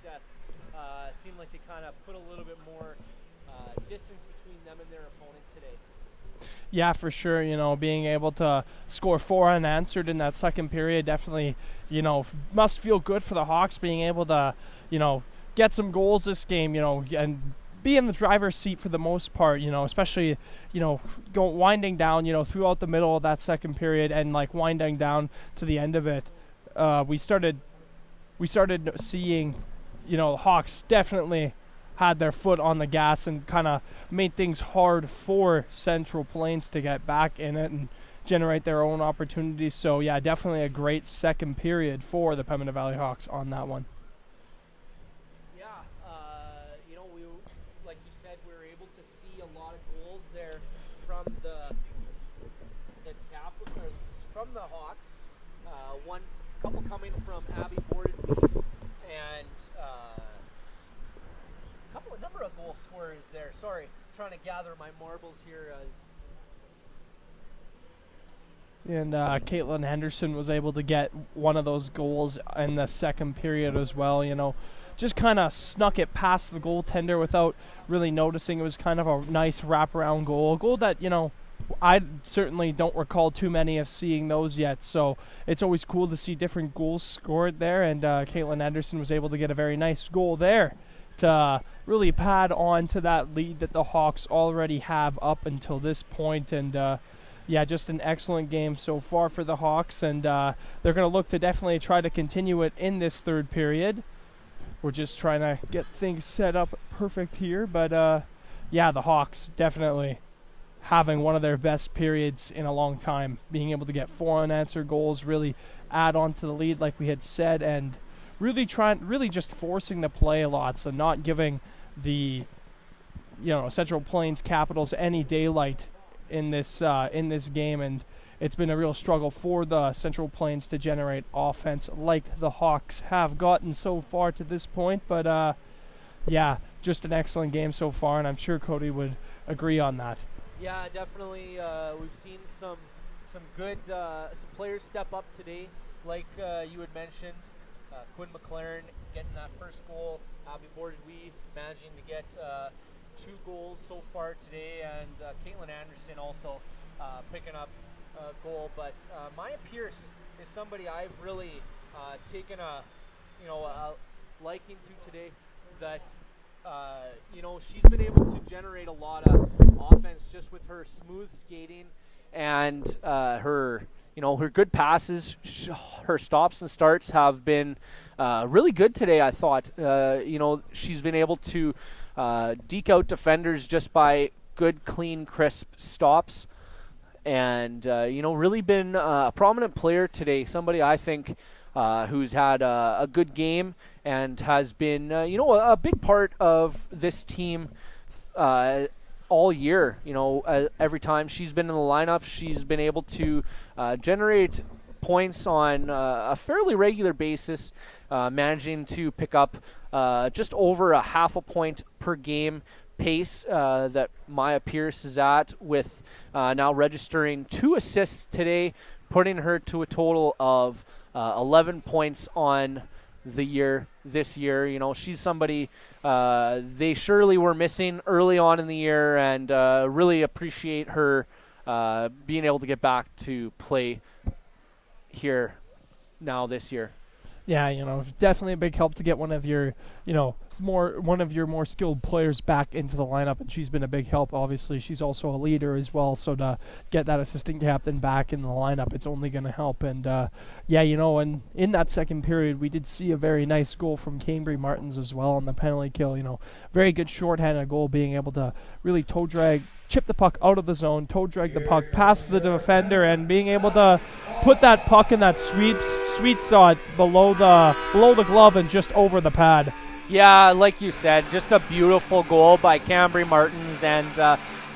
Seth seemed like they kind of put a little bit more distance between them and their opponent today. Yeah, for sure. Being able to score 4 unanswered in that second period definitely, must feel good for the Hawks being able to, get some goals this game, and be in the driver's seat for the most part, especially, winding down, throughout the middle of that second period and like winding down to the end of it. We started seeing, the Hawks definitely had their foot on the gas and kind of made things hard for Central Plains to get back in it and generate their own opportunities. So, yeah, definitely a great second period for the Pembina Valley Hawks on that one. Yeah, we, like you said, we were able to see a lot of goals there from the Hawks. One couple coming from Abby Bordenby and a number of goal scorers there. Sorry, trying to gather my marbles here. And Caitlin Henderson was able to get one of those goals in the second period as well. Just kind of snuck it past the goaltender without really noticing. It was kind of a nice wraparound goal. A goal that, I certainly don't recall too many of seeing those yet. So it's always cool to see different goals scored there. And Caitlin Henderson was able to get a very nice goal there to really pad on to that lead that the Hawks already have up until this point. And just an excellent game so far for the Hawks, and they're going to look to definitely try to continue it in this third period. We're just trying to get things set up perfect here, but the Hawks definitely having one of their best periods in a long time, being able to get 4 unanswered goals, really add on to the lead like we had said, and really just forcing the play a lot, so not giving the Central Plains Capitals any daylight in this game. And it's been a real struggle for the Central Plains to generate offense like the Hawks have gotten so far to this point. But just an excellent game so far, and I'm sure Cody would agree on that. Yeah, definitely. We've seen some good some players step up today, like you had mentioned. Quinn McLaren getting that first goal. Abby Bordenby managing to get 2 goals so far today, and Caitlin Anderson also picking up a goal. But Maya Pierce is somebody I've really taken a liking to today. That she's been able to generate a lot of offense just with her smooth skating and her good passes. Her stops and starts have been really good today, I thought. She's been able to deke out defenders just by good, clean, crisp stops. And, really been a prominent player today. Somebody I think who's had a good game and has been, a big part of this team all year. Every time she's been in the lineup, she's been able to generate points on a fairly regular basis, managing to pick up just over a half a point per game pace that Maya Pierce is at, with now registering 2 assists today, putting her to a total of 11 points on the year this year. She's somebody they surely were missing early on in the year, and really appreciate her being able to get back to play here now this year. Yeah, definitely a big help to get one of your more skilled players back into the lineup, and she's been a big help. Obviously, she's also a leader as well, so to get that assistant captain back in the lineup, it's only going to help. And and in that second period, we did see a very nice goal from Cambry Martins as well on the penalty kill. Very good shorthanded goal, being able to really toe drag, chip the puck out of the zone, toe drag the puck past the defender, and being able to put that puck in that sweet spot below the glove and just over the pad. Yeah, like you said, just a beautiful goal by Cambry Martins, and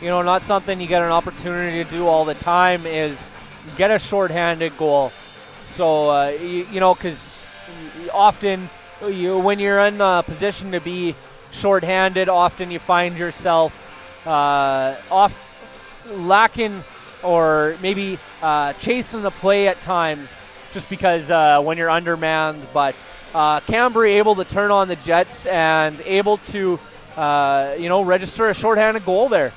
not something you get an opportunity to do all the time, is get a shorthanded goal. So because often when you're in a position to be shorthanded, often you find yourself lacking or maybe chasing the play at times just because when you're undermanned. But Cambry able to turn on the Jets and able to, register a shorthanded goal there.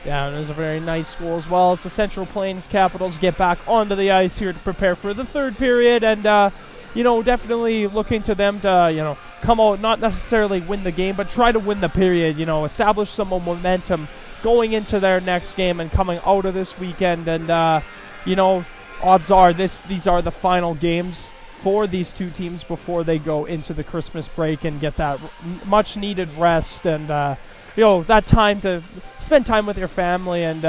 Yeah, and it was a very nice goal as well as the Central Plains Capitals get back onto the ice here to prepare for the third period. And, definitely looking to them to, come out, not necessarily win the game, but try to win the period, establish some momentum going into their next game and coming out of this weekend. And, odds are these are the final games for these two teams before they go into the Christmas break and get that much-needed rest and, that time to spend time with your family and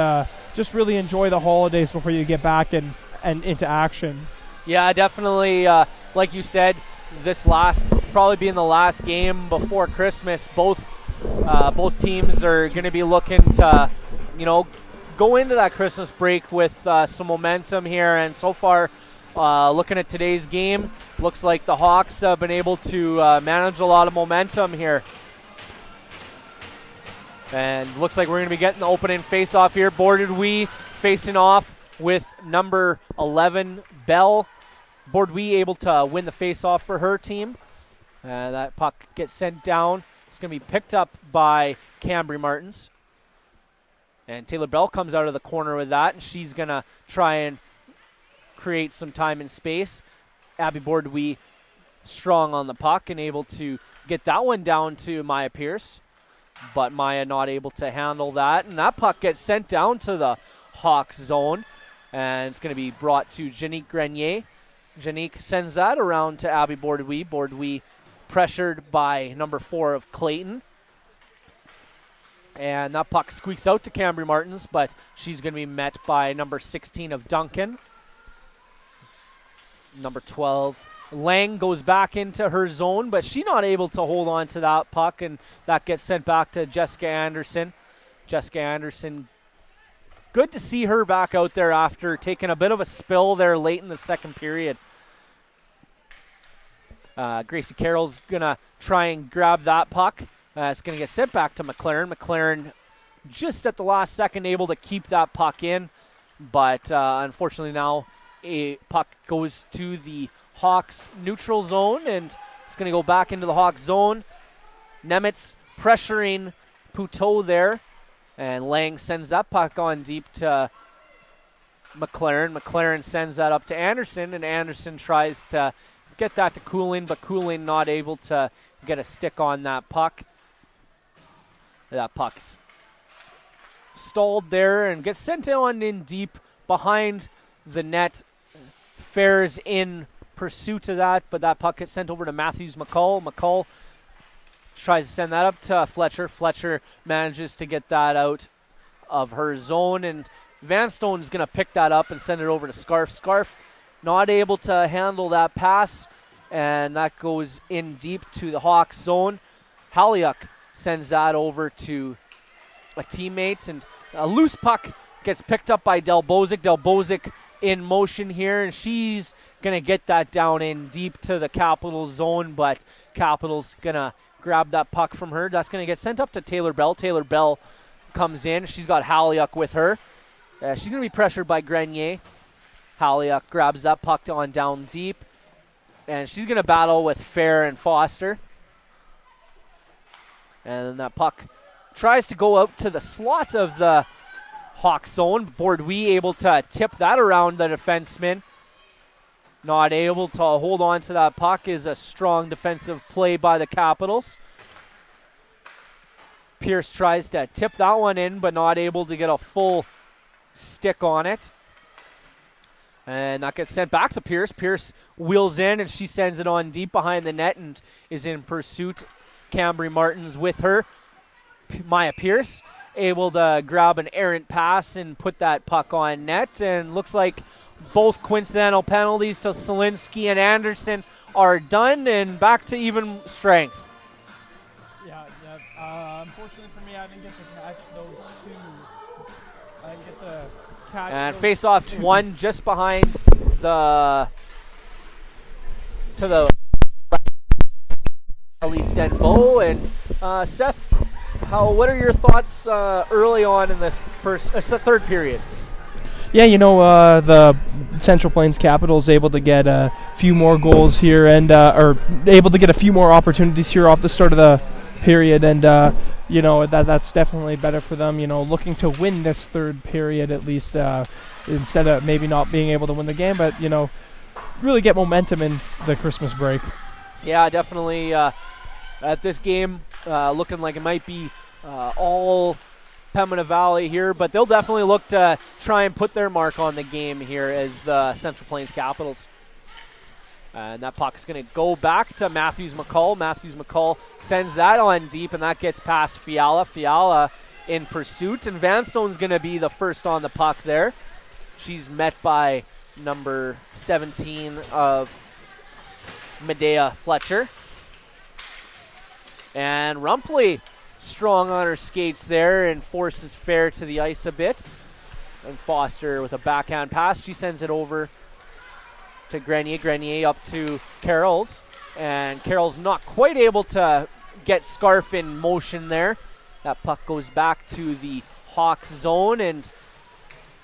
just really enjoy the holidays before you get back and into action. Yeah, definitely. Like you said, this probably being the last game before Christmas. Both teams are going to be looking to, go into that Christmas break with some momentum here. And so far, looking at today's game, looks like the Hawks have been able to manage a lot of momentum here. And looks like we're going to be getting the opening face-off here. Boarded facing off with number 11, Bell. Boarded able to win the face-off for her team. That puck gets sent down. It's going to be picked up by Cambry Martins. And Taylor Bell comes out of the corner with that, and she's going to try and create some time and space. Abby Boarded strong on the puck and able to get that one down to Maya Pierce. But Maya not able to handle that. And that puck gets sent down to the Hawks zone. And it's going to be brought to Janique Grenier. Janique sends that around to Abby Boarded. Boarded pressured by number 4 of Clayton. And that puck squeaks out to Cambry Martins, but she's going to be met by number 16 of Duncan. Number 12, Lang goes back into her zone, but she's not able to hold on to that puck, and that gets sent back to Jessica Anderson. Jessica Anderson, good to see her back out there after taking a bit of a spill there late in the second period. Gracie Carroll's going to try and grab that puck. It's going to get sent back to McLaren. McLaren just at the last second able to keep that puck in, but unfortunately now a puck goes to the Hawks neutral zone, and it's going to go back into the Hawks zone. Nemitz pressuring Poutot there, and Lang sends that puck on deep to McLaren. McLaren sends that up to Anderson, and Anderson tries to get that to Cooling, but Cooling not able to get a stick on that puck. That puck's stalled there and gets sent on in deep behind the net. Fair's in pursuit of that, but that puck gets sent over to Matthews McCall. McCall tries to send that up to Fletcher. Fletcher manages to get that out of her zone, and Vanstone is going to pick that up and send it over to Scarf. Scarf not able to handle that pass, and that goes in deep to the Hawks zone. Halyuk sends that over to a teammate, and a loose puck gets picked up by Delbozic. Delbozic in motion here, and she's going to get that down in deep to the Capitals zone, but Capitals going to grab that puck from her. That's going to get sent up to Taylor Bell. Taylor Bell comes in. She's got Halyuk with her. She's going to be pressured by Grenier. Halyuk grabs that puck on down deep, and she's going to battle with Fair and Foster. And then that puck tries to go out to the slot of the Hawk zone. Bourdouis able to tip that around the defenseman. Not able to hold on to that puck is a strong defensive play by the Capitals. Pierce tries to tip that one in, but not able to get a full stick on it. And that gets sent back to Pierce. Pierce wheels in, and she sends it on deep behind the net and is in pursuit. Cambry Martins with her. Maya Pierce able to grab an errant pass and put that puck on net. And looks like both coincidental penalties to Solinsky and Anderson are done and back to even strength. Yeah. Unfortunately for me, I didn't get to catch those two. I didn't get to catch and those face off two. One just behind the Elise Denbo. And Seth, what are your thoughts early on in this third period? Yeah, the Central Plains Capitals able to get a few more goals here and or able to get a few more opportunities here off the start of the period, and that's definitely better for them. Looking to win this third period at least, instead of maybe not being able to win the game, but really get momentum in the Christmas break. Yeah, definitely. At this game, looking like it might be all Pembina Valley here, but they'll definitely look to try and put their mark on the game here as the Central Plains Capitals. And that puck's going to go back to Matthews McCall. Matthews McCall sends that on deep, and that gets past Fiala. Fiala in pursuit, and Vanstone's going to be the first on the puck there. She's met by number 17 of Medea Fletcher. And Rumpley strong on her skates there and forces Fair to the ice a bit. And Foster with a backhand pass. She sends it over to Grenier. Grenier up to Carroll's. And Carroll's not quite able to get Scarf in motion there. That puck goes back to the Hawks zone. And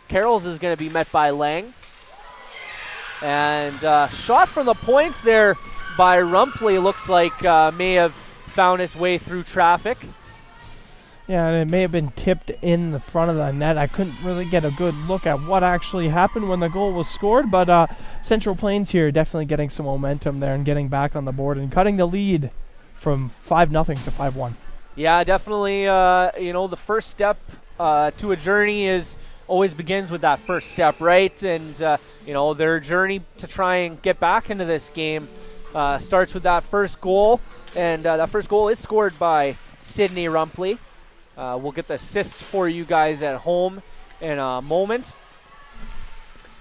Carroll's is going to be met by Lang. And shot from the point there by Rumpley looks like may have found its way through traffic. Yeah, and it may have been tipped in the front of the net. I couldn't really get a good look at what actually happened when the goal was scored, but Central Plains here definitely getting some momentum there and getting back on the board and cutting the lead from 5-0 to 5-1. Yeah, definitely. The first step to a journey always begins with that first step, right? And, their journey to try and get back into this game starts with that first goal. And that first goal is scored by Sydney Rumpley. We'll get the assist for you guys at home in a moment.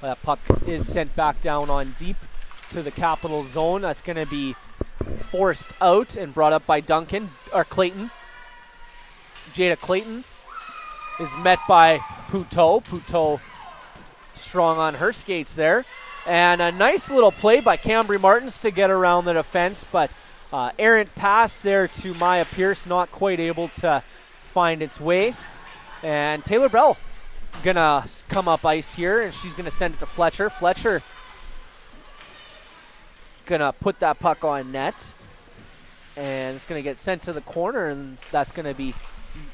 That puck is sent back down on deep to the Capital zone. That's going to be forced out and brought up by Clayton. Jada Clayton is met by Puteau. Puteau strong on her skates there. And a nice little play by Cambry Martins to get around the defense, but errant pass there to Maya Pierce, not quite able to find its way. And Taylor Bell gonna come up ice here, and she's gonna send it to Fletcher. Fletcher gonna put that puck on net, and it's gonna get sent to the corner, and that's gonna be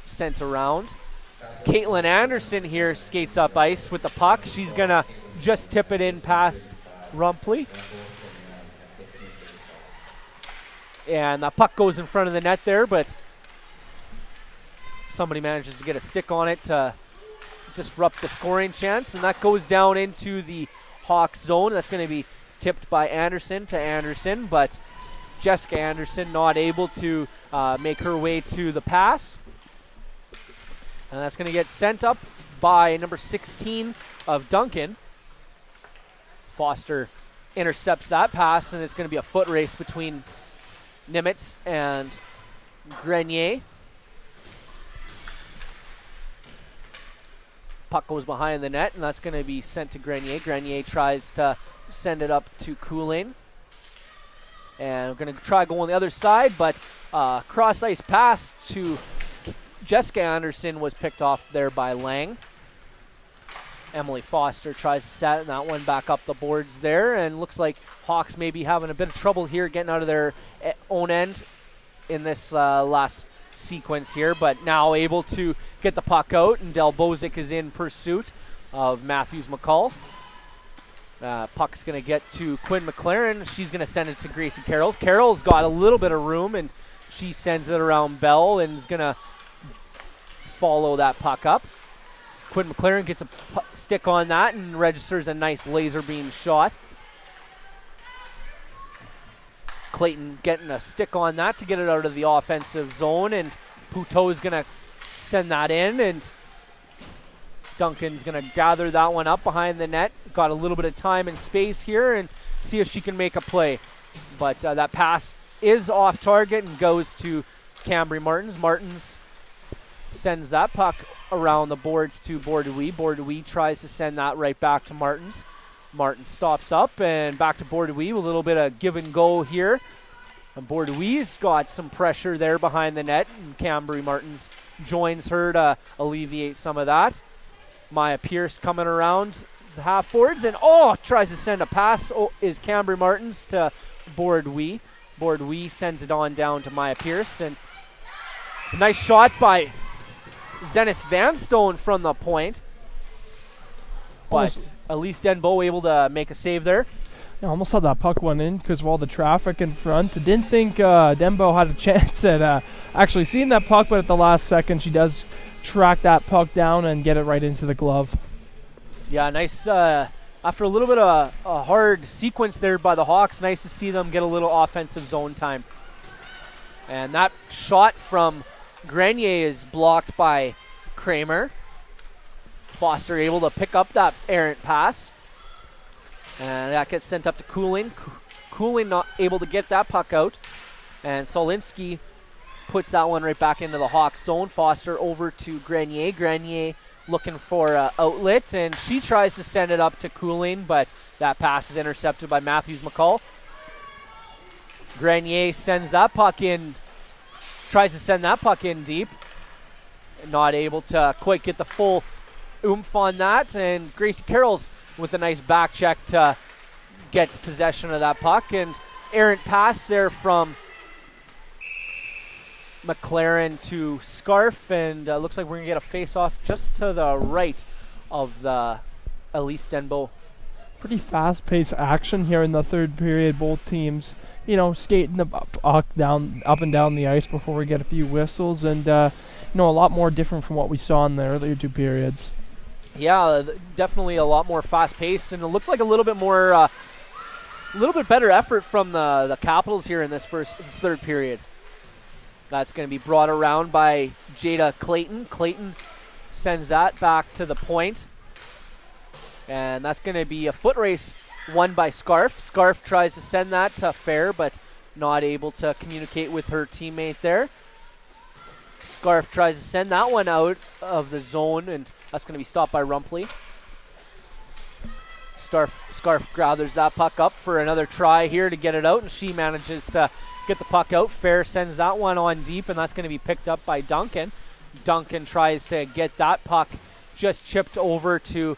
sent around. Caitlin Anderson here skates up ice with the puck. She's gonna just tip it in past Rumpley. And the puck goes in front of the net there, but somebody manages to get a stick on it to disrupt the scoring chance, and that goes down into the Hawks zone. That's going to be tipped by Anderson to Anderson, but Jessica Anderson not able to make her way to the pass. And that's going to get sent up by number 16 of Duncan. Foster intercepts that pass, and it's going to be a foot race between Nimitz and Grenier. Puck goes behind the net, and that's going to be sent to Grenier. Grenier tries to send it up to Cooling. And we're going to try going the other side, but cross-ice pass to Jessica Anderson was picked off there by Lang. Emily Foster tries to set that one back up the boards there, and looks like Hawks may be having a bit of trouble here getting out of their own end in this last sequence here, but now able to get the puck out, and Del Bozic is in pursuit of Matthews McCall. Puck's going to get to Quinn McLaren. She's going to send it to Gracie Carrolls. Carroll's got a little bit of room, and she sends it around Bell and is going to follow that puck up. Quinn McLaren gets a stick on that and registers a nice laser beam shot. Clayton getting a stick on that to get it out of the offensive zone, and Puteau is going to send that in, and Duncan's going to gather that one up behind the net. Got a little bit of time and space here and see if she can make a play. But that pass is off target and goes to Cambry Martins. Martins sends that puck around the boards to Bordeaux. Bordeaux tries to send that right back to Martins. Martins stops up and back to Bordeaux. A little bit of give and go here. And Bordeaux's got some pressure there behind the net, and Cambry Martins joins her to alleviate some of that. Maya Pierce coming around the half boards and tries to send a pass. Is Cambry Martins to Boardwee. Boardwee sends it on down to Maya Pierce, and a nice shot by Zenith Vanstone from the point. But Elise Denbo able to make a save there. I almost thought that puck went in because of all the traffic in front. I didn't think Denbo had a chance at actually seeing that puck, but at the last second she does track that puck down and get it right into the glove. Yeah, nice. After a little bit of a hard sequence there by the Hawks, nice to see them get a little offensive zone time. And that shot from Grenier is blocked by Kramer. Foster able to pick up that errant pass. And that gets sent up to Cooling. Cooling not able to get that puck out. And Solinsky puts that one right back into the Hawks zone. Foster over to Grenier. Grenier looking for an outlet, and she tries to send it up to Cooling, but that pass is intercepted by Matthews McCall. Grenier sends that puck in, tries to send that puck in deep. Not able to quite get the full oomph on that, and Gracie Carroll's with a nice back check to get possession of that puck, and errant pass there from McLaren to Scarf, and looks like we're going to get a face-off just to the right of the Elise Denbo. Pretty fast-paced action here in the third period. Both teams, skating up and down the ice before we get a few whistles, and a lot more different from what we saw in the earlier two periods. Yeah, definitely a lot more fast-paced, and it looked like a little bit more, a little bit better effort from the Capitals here in this third period. That's going to be brought around by Jada Clayton. Clayton sends that back to the point. And that's going to be a foot race won by Scarf. Scarf tries to send that to Fair, but not able to communicate with her teammate there. Scarf tries to send that one out of the zone, and that's going to be stopped by Rumpley. Scarf gathers that puck up for another try here to get it out, and she manages to get the puck out. Fair sends that one on deep, and that's going to be picked up by Duncan. Duncan tries to get that puck just chipped over to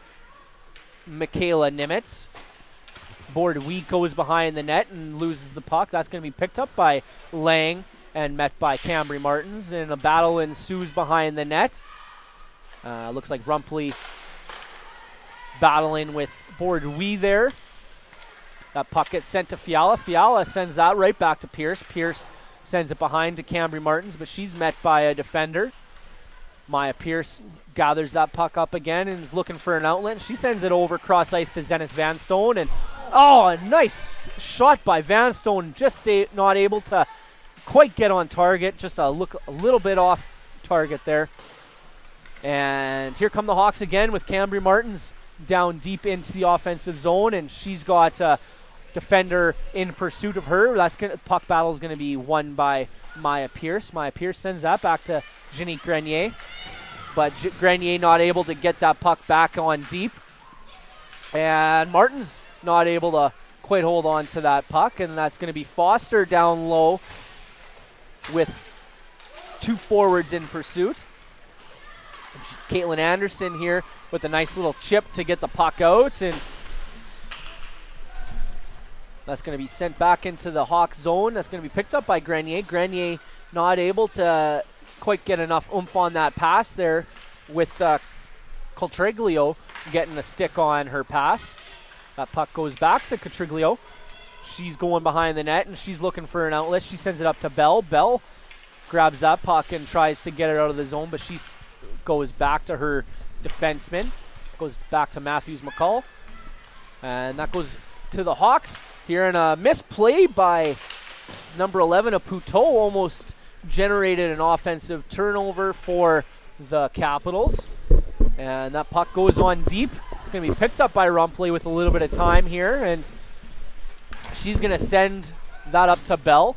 Michaela Nimitz. Boardwee goes behind the net and loses the puck. That's going to be picked up by Lang and met by Cambry Martins, and a battle ensues behind the net. Looks like Rumpley battling with Boardwee there. That puck gets sent to Fiala. Fiala sends that right back to Pierce. Pierce sends it behind to Cambry Martins, but she's met by a defender. Maya Pierce gathers that puck up again and is looking for an outlet. She sends it over cross ice to Zenith Vanstone, and a nice shot by Vanstone. Just not able to quite get on target. Just a little bit off target there. And here come the Hawks again with Cambry Martins down deep into the offensive zone, and she's got a defender in pursuit of her. Puck battle is going to be won by Maya Pierce. Maya Pierce sends that back to Janique Grenier, but Grenier not able to get that puck back on deep, and Martin's not able to quite hold on to that puck, and that's going to be Foster down low with two forwards in pursuit. Caitlin Anderson here with a nice little chip to get the puck out, and that's going to be sent back into the Hawks zone. That's going to be picked up by Grenier. Grenier not able to quite get enough oomph on that pass there, with Coltriglio getting a stick on her pass. That puck goes back to Coltriglio. She's going behind the net, and she's looking for an outlet. She sends it up to Bell. Bell grabs that puck and tries to get it out of the zone, but she goes back to her defenseman. Goes back to Matthews McCall. And that goes to the Hawks here, in a misplay by number 11 of Puteau. Almost generated an offensive turnover for the Capitals. And that puck goes on deep. It's going to be picked up by Rumpley with a little bit of time here, and she's going to send that up to Bell.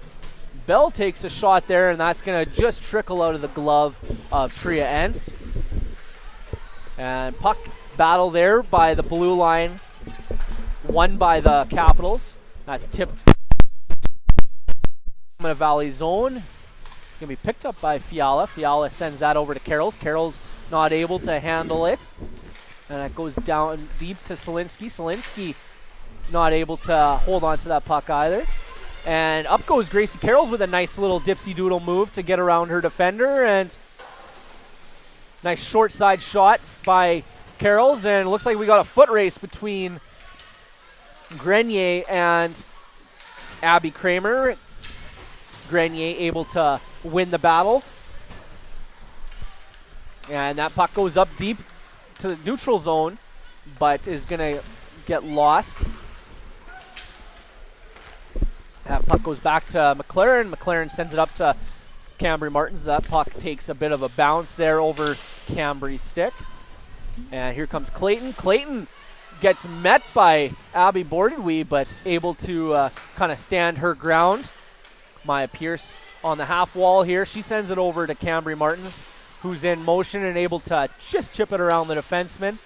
Bell takes a shot there, and that's going to just trickle out of the glove of Tria Entz. And puck battle there by the blue line, won by the Capitals. That's tipped in the Valley zone. Going to be picked up by Fiala. Fiala sends that over to Carrolls. Carrolls not able to handle it. And it goes down deep to Selinsky. Selinsky not able to hold on to that puck either. And up goes Gracie Carrolls with a nice little dipsy doodle move to get around her defender. And nice short side shot by Carrolls. And it looks like we got a foot race between Grenier and Abby Kramer. Grenier able to win the battle. And that puck goes up deep to the neutral zone, but is going to get lost. That puck goes back to McLaren. McLaren sends it up to Cambry Martins. That puck takes a bit of a bounce there over Cambry's stick. And here comes Clayton. Clayton gets met by Abby Bordenwee, but able to kind of stand her ground. Maya Pierce on the half wall here. She sends it over to Cambry Martins, who's in motion and able to just chip it around the defenseman.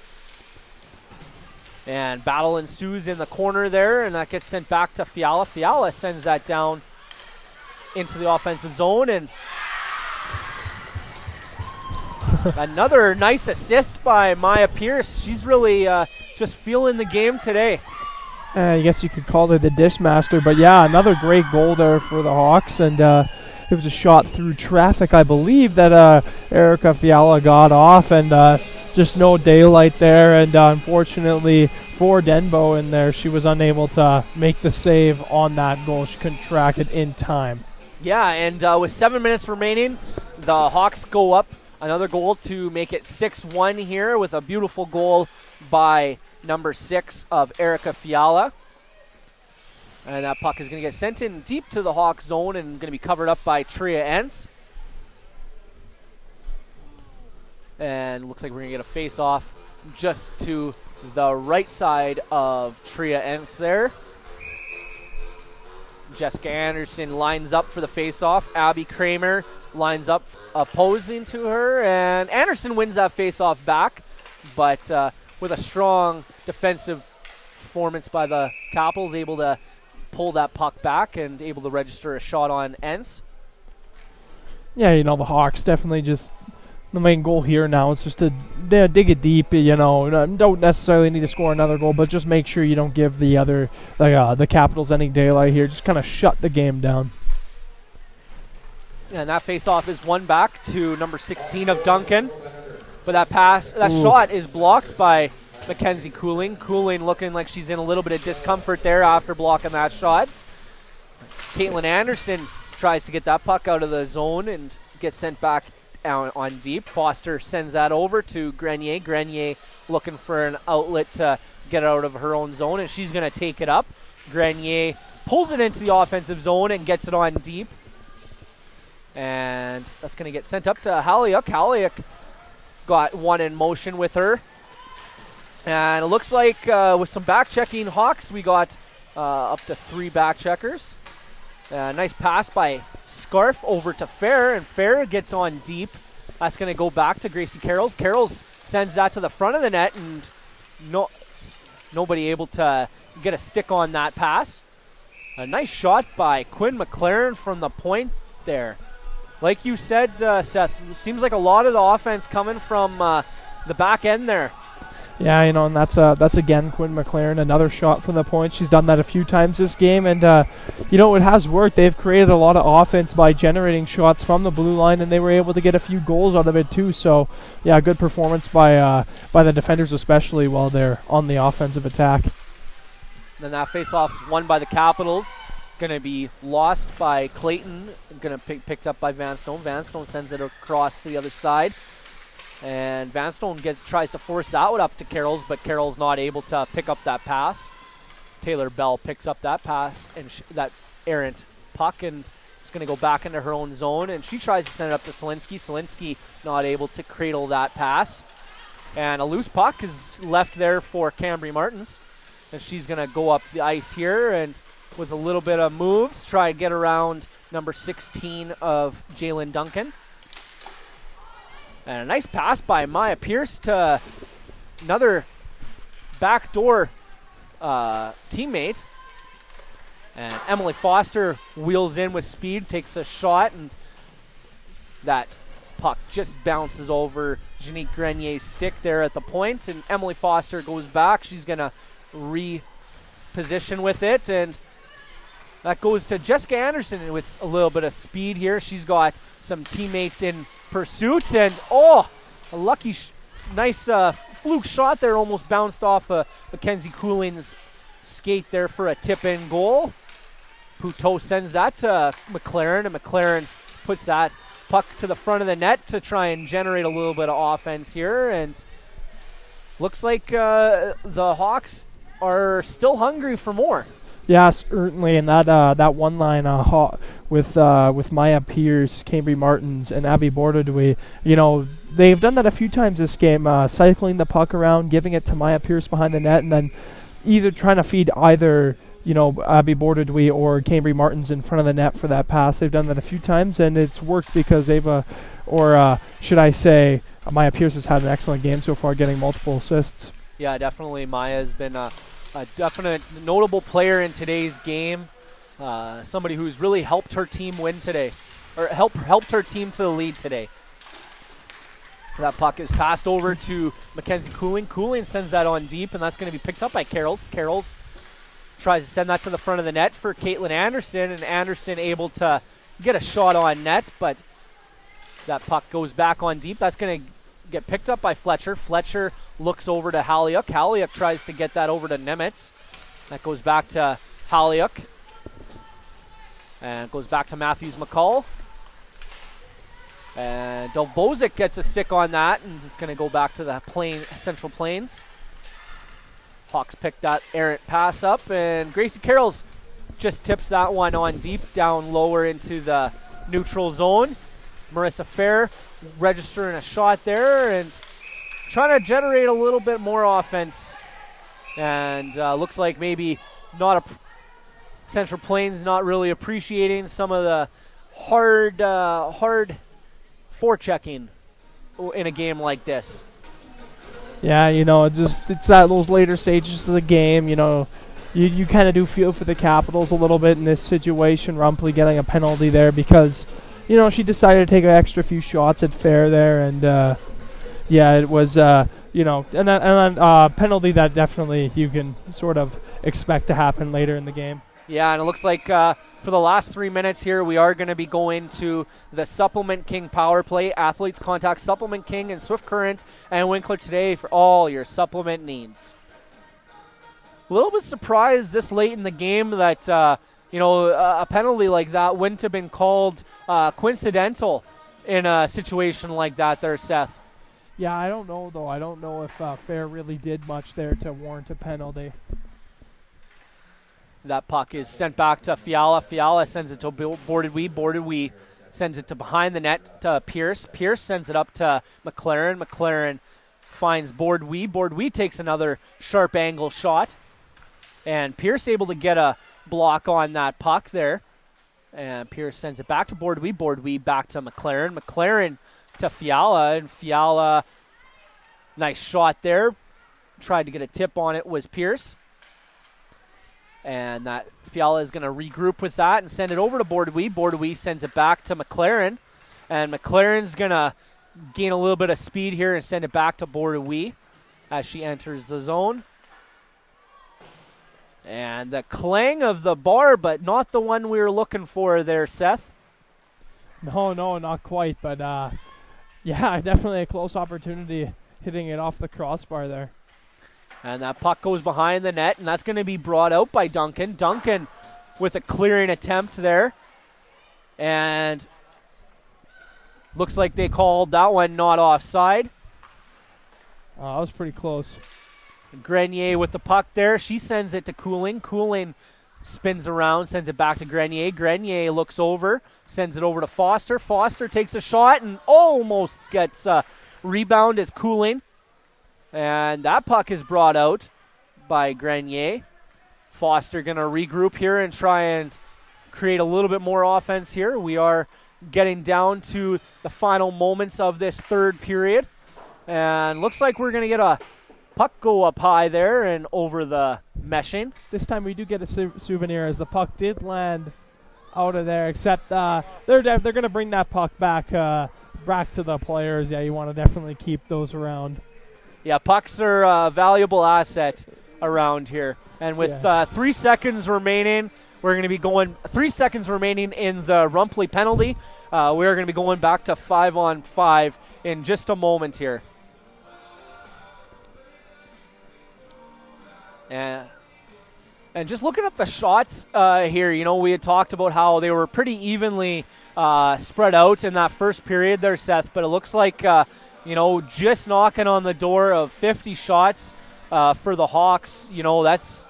And battle ensues in the corner there, and that gets sent back to Fiala. Fiala sends that down into the offensive zone, and another nice assist by Maya Pierce. She's really just feeling the game today. I guess you could call her the dish master, but yeah, another great goal there for the Hawks, and it was a shot through traffic, I believe, that Erica Fiala got off, and just no daylight there, and unfortunately for Denbo in there, she was unable to make the save on that goal. She couldn't track it in time. Yeah, and with 7 minutes remaining, the Hawks go up another goal to make it 6-1 here with a beautiful goal by number 6 of Erica Fiala. And that puck is going to get sent in deep to the Hawks zone and going to be covered up by Tria Entz. And looks like we're going to get a face-off just to the right side of Tria Entz there. Jessica Anderson lines up for the face-off. Abby Kramer lines up opposing to her. And Anderson wins that face-off back. But with a strong defensive performance by the Capitals, able to pull that puck back and able to register a shot on Entz. Yeah, the Hawks definitely just... The main goal here now is just to dig it deep, don't necessarily need to score another goal, but just make sure you don't give the Capitals any daylight here. Just kind of shut the game down. And that face-off is won back to number 16 of Duncan. But that shot is blocked by Mackenzie Cooling. Cooling looking like she's in a little bit of discomfort there after blocking that shot. Caitlin Anderson tries to get that puck out of the zone and gets sent back on deep. Foster sends that over to Grenier. Grenier looking for an outlet to get out of her own zone, and she's going to take it up. Grenier pulls it into the offensive zone and gets it on deep. And that's going to get sent up to Haliuk. Haliuk got one in motion with her. And it looks like with some back-checking Hawks, we got up to 3 back-checkers. Nice pass by Scarf over to Fair, and Fair gets on deep. That's going to go back to Gracie Carrolls. Carrolls sends that to the front of the net, and nobody able to get a stick on that pass. A nice shot by Quinn McLaren from the point there. Like you said, Seth, it seems like a lot of the offense coming from the back end there. Yeah, and that's again Quinn McLaren, another shot from the point. She's done that a few times this game, and it has worked. They've created a lot of offense by generating shots from the blue line, and they were able to get a few goals out of it too. So, yeah, good performance by the defenders, especially while they're on the offensive attack. Then that faceoff is won by the Capitals. It's going to be lost by Clayton. Going to picked up by Vanstone. Vanstone sends it across to the other side. And Vanstone tries to force that one up to Carrolls, but Carrolls not able to pick up that pass. Taylor Bell picks up that pass and that errant puck, and it's going to go back into her own zone, and she tries to send it up to Selinsky. Selinsky not able to cradle that pass. And a loose puck is left there for Cambry Martins, and she's going to go up the ice here and with a little bit of moves try and get around number 16 of Jalen Duncan. And a nice pass by Maya Pierce to another backdoor teammate. And Emily Foster wheels in with speed, takes a shot, and that puck just bounces over Janique Grenier's stick there at the point, and Emily Foster goes back. She's going to reposition with it, and that goes to Jessica Anderson with a little bit of speed here. She's got some teammates in pursuit, and a lucky, nice fluke shot there, almost bounced off Mackenzie Cooling's skate there for a tip-in goal. Poutot sends that to McLaren, and McLaren puts that puck to the front of the net to try and generate a little bit of offense here, and looks like the Hawks are still hungry for more. Yeah, certainly, and that one line with Maya Pierce, Cambry Martins, and Abby Bordadouis, they've done that a few times this game, cycling the puck around, giving it to Maya Pierce behind the net, and then either trying to feed either Abby Bordadouis or Cambry Martins in front of the net for that pass. They've done that a few times, and it's worked because should I say, Maya Pierce has had an excellent game so far, getting multiple assists. Yeah, definitely. Maya's been a definite notable player in today's game. Somebody who's really helped her team win today, or helped her team to the lead today. That puck is passed over to Mackenzie Cooling. Cooling sends that on deep, and that's going to be picked up by Carroll's. Carroll's tries to send that to the front of the net for Caitlin Anderson, and Anderson able to get a shot on net, but that puck goes back on deep. That's going to get picked up by Fletcher. Fletcher looks over to Halyuk. Halyuk tries to get that over to Nemitz. That goes back to Halyuk. And goes back to Matthews McCall. And Dolbozic gets a stick on that, and it's going to go back to the Central Plains. Hawks pick that errant pass up, and Gracie Carrolls just tips that one on deep, down lower into the neutral zone. Marissa Fair registering a shot there and trying to generate a little bit more offense. And looks like maybe Central Plains not really appreciating some of the hard forechecking in a game like this. Yeah, it's those later stages of the game. You kind of do feel for the Capitals a little bit in this situation. Rumpley getting a penalty there because, she decided to take an extra few shots at Fair there, and it was and a penalty that definitely you can sort of expect to happen later in the game. Yeah, and it looks like for the last 3 minutes here, we are going to be going to the Supplement King power play. Athletes contact Supplement King and Swift Current and Winkler today for all your supplement needs. A little bit surprised this late in the game that a penalty like that wouldn't have been called coincidental in a situation like that there, Seth. Yeah, I don't know, though. I don't know if Fair really did much there to warrant a penalty. That puck is sent back to Fiala. Fiala sends it to Bordadouis. Bordadouis sends it to behind the net to Pierce. Pierce sends it up to McLaren. McLaren finds Bordadouis. Bordadouis takes another sharp angle shot. And Pierce able to get a block on that puck there. And Pierce sends it back to Bordadouis. Bordadouis back to McLaren. McLaren to Fiala. And Fiala, nice shot there. Tried to get a tip on it was Pierce. And that Fiala is going to regroup with that and send it over to Bordadouis. Bordadouis sends it back to McLaren. And McLaren's going to gain a little bit of speed here and send it back to Bordadouis as she enters the zone. And the clang of the bar, but not the one we were looking for there, Seth. No, not quite. But, definitely a close opportunity hitting it off the crossbar there. And that puck goes behind the net, and that's going to be brought out by Duncan. Duncan with a clearing attempt there. And looks like they called that one not offside. That was pretty close. Grenier with the puck there. She sends it to Cooling. Cooling spins around, sends it back to Grenier. Grenier looks over, sends it over to Foster. Foster takes a shot and almost gets a rebound as Cooling. And that puck is brought out by Grenier. Foster going to regroup here and try and create a little bit more offense here. We are getting down to the final moments of this third period. And looks like we're going to get a puck go up high there and over the meshing. This time we do get a souvenir as the puck did land out of there, except they're going to bring that puck back back to the players, yeah, you want to definitely keep those around. Yeah, pucks are a valuable asset around here. And with 3 seconds remaining, we're going to be going 3 seconds remaining in the Rumpley penalty. We're going to be going back to 5-on-5 in just a moment here. And just looking at the shots here, you know, we had talked about how they were pretty evenly spread out in that first period there, Seth, but it looks like, you know, just knocking on the door of 50 shots for the Hawks. You know, that's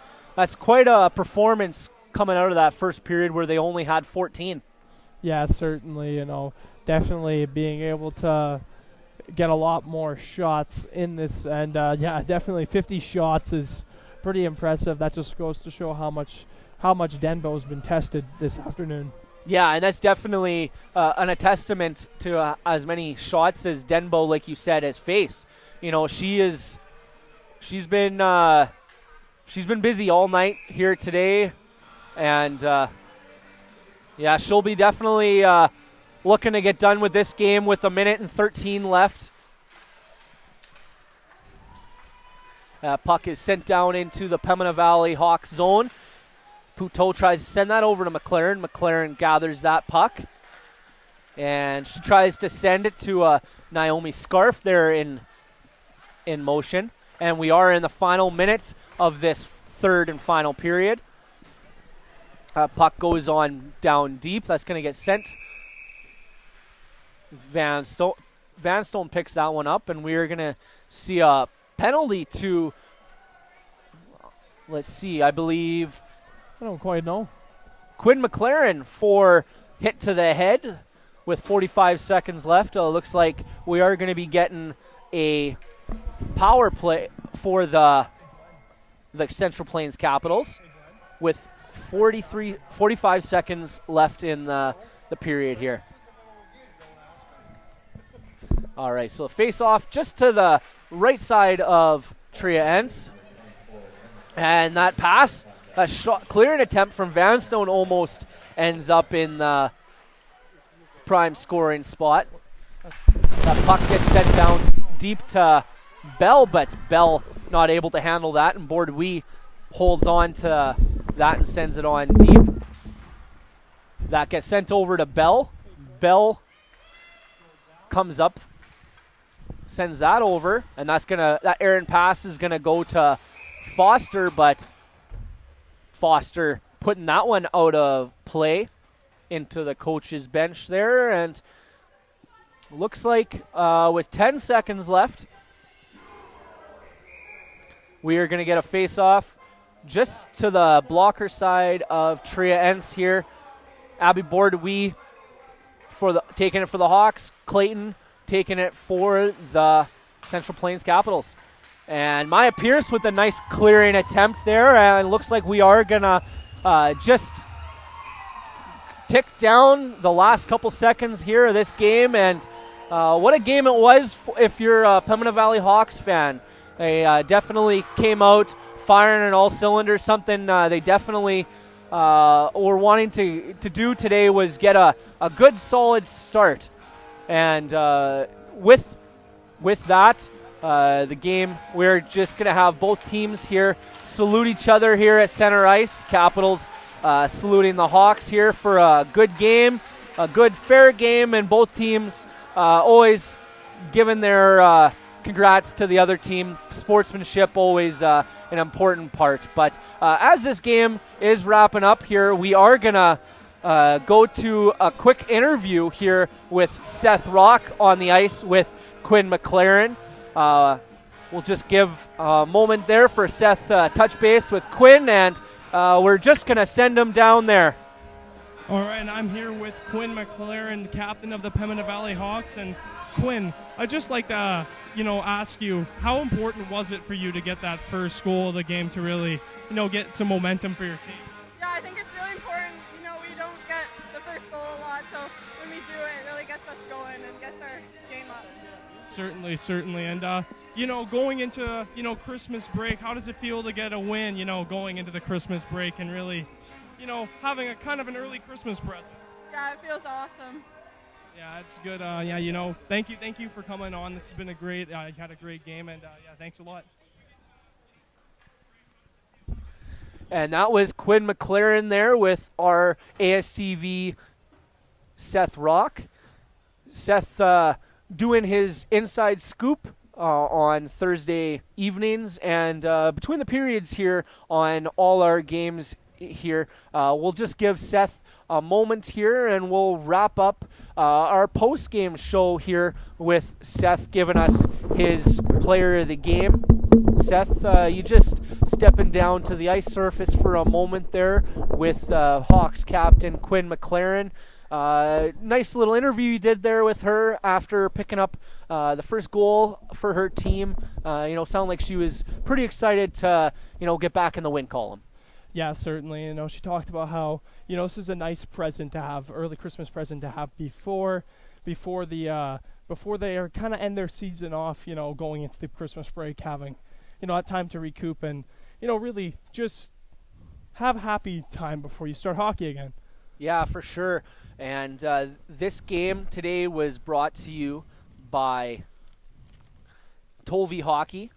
quite a performance coming out of that first period where they only had 14. Yeah, certainly, you know, definitely being able to get a lot more shots in this. And, yeah, definitely 50 shots is pretty impressive. That just goes to show how much Denbo's been tested this afternoon. Yeah, and that's definitely a testament to as many shots as Denbo, like you said, has faced. You know, she's been busy all night here today, and yeah, she'll be definitely looking to get done with this game with 1:13 left. Puck is sent down into the Pembina Valley Hawks zone. Poutot tries to send that over to McLaren. McLaren gathers that puck, and she tries to send it to Naomi Scarf there in motion. And we are in the final minutes of this third and final period. Puck goes on down deep. That's going to get sent. Van Stone picks that one up, and we are going to see a penalty to, let's see, I believe, I don't quite know, Quinn McLaren for hit to the head with 45 seconds left. Looks like we are going to be getting a power play for the Central Plains Capitals with 45 seconds left in the period here. All right, so face-off just to the right side of Tria Ents. And that pass, a shot, clearing attempt from Vanstone almost ends up in the prime scoring spot. That puck gets sent down deep to Bell, but Bell not able to handle that, and Bordeaux holds on to that and sends it on deep. That gets sent over to Bell. Bell comes up, sends that over, and that errant pass is gonna go to Foster, but Foster putting that one out of play into the coach's bench there, and looks like with 10 seconds left, we are going to get a face-off just to the blocker side of Tria Ents here. Abby Bordeaux taking it for the Hawks. Clayton taking it for the Central Plains Capitals. And Maya Pierce with a nice clearing attempt there. And it looks like we are going to just tick down the last couple seconds here of this game. And what a game it was if you're a Pembina Valley Hawks fan. They definitely came out firing on all cylinders. Something they definitely were wanting to do today was get a good, solid start. And with that, the game, we're just going to have both teams here salute each other here at center ice. Capitals saluting the Hawks here for a good game, a good, fair game, and both teams always giving their congrats to the other team. Sportsmanship always an important part. But as this game is wrapping up here, we are going to go to a quick interview here with Seth Rock on the ice with Quinn McLaren. We'll just give a moment there for Seth to touch base with Quinn, and we're just going to send him down there. All right, and I'm here with Quinn McLaren, captain of the Pembina Valley Hawks. And Quinn, I'd just like to, ask you, how important was it for you to get that first goal of the game to really, get some momentum for your team? Yeah, I think it's really important. We don't get the first goal a lot, so when we do it, it really gets us going and gets our game up. Certainly. And, going into, Christmas break, how does it feel to get a win, going into the Christmas break and really, having a kind of an early Christmas present? Yeah, it feels awesome. Yeah, it's good. Thank you for coming on. It's been a great. You had a great game, and thanks a lot. And that was Quinn McLaren there with our ASTV Seth Rock. Seth doing his inside scoop on Thursday evenings, and between the periods here on all our games here, we'll just give Seth a moment here, and we'll wrap up our post-game show here with Seth giving us his player of the game. Seth, you just stepping down to the ice surface for a moment there with Hawks captain Quinn McLaren. Nice little interview you did there with her after picking up the first goal for her team. Sound like she was pretty excited to, get back in the win column. Yeah, certainly. She talked about how, this is a nice present to have, early Christmas present to have before they are kind of end their season off, going into the Christmas break, having, that time to recoup and, really just have a happy time before you start hockey again. Yeah, for sure. And this game today was brought to you by Tolvi Hockey.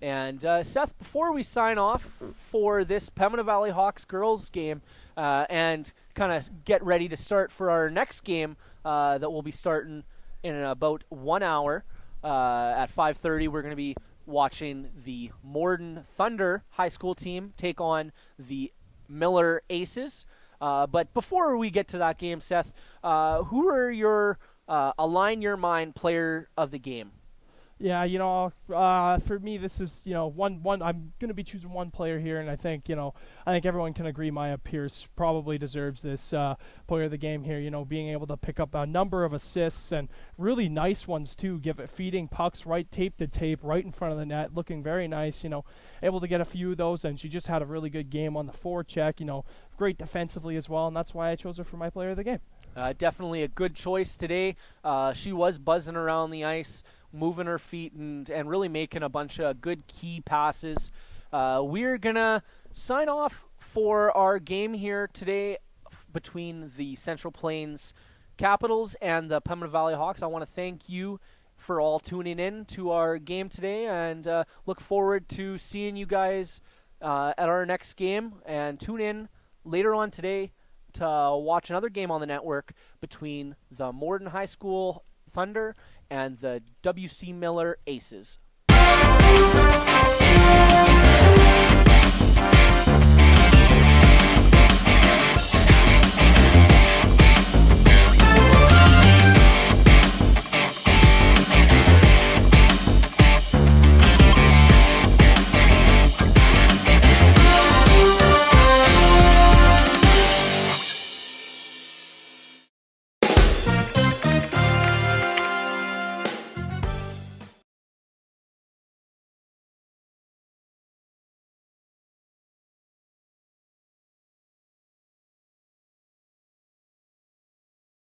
And Seth, before we sign off for this Pembina Valley Hawks girls game and kind of get ready to start for our next game that will be starting in about 1 hour at 5:30, we're going to be watching the Morden Thunder high school team take on the Miller Aces. But before we get to that game, Seth, who are your align your mind player of the game? Yeah, for me, this is, one. I'm going to be choosing one player here, and I think everyone can agree Maya Pierce probably deserves this player of the game here. Being able to pick up a number of assists and really nice ones too. Feeding pucks right tape to tape right in front of the net, looking very nice. Able to get a few of those, and she just had a really good game on the forecheck. Great defensively as well, and that's why I chose her for my player of the game. Definitely a good choice today. She was buzzing around the ice, moving her feet and really making a bunch of good key passes. We're going to sign off for our game here today between the Central Plains Capitals and the Pembina Valley Hawks. I want to thank you for all tuning in to our game today and look forward to seeing you guys at our next game. And tune in later on today to watch another game on the network between the Morden High School Thunder and the W.C. Miller Aces.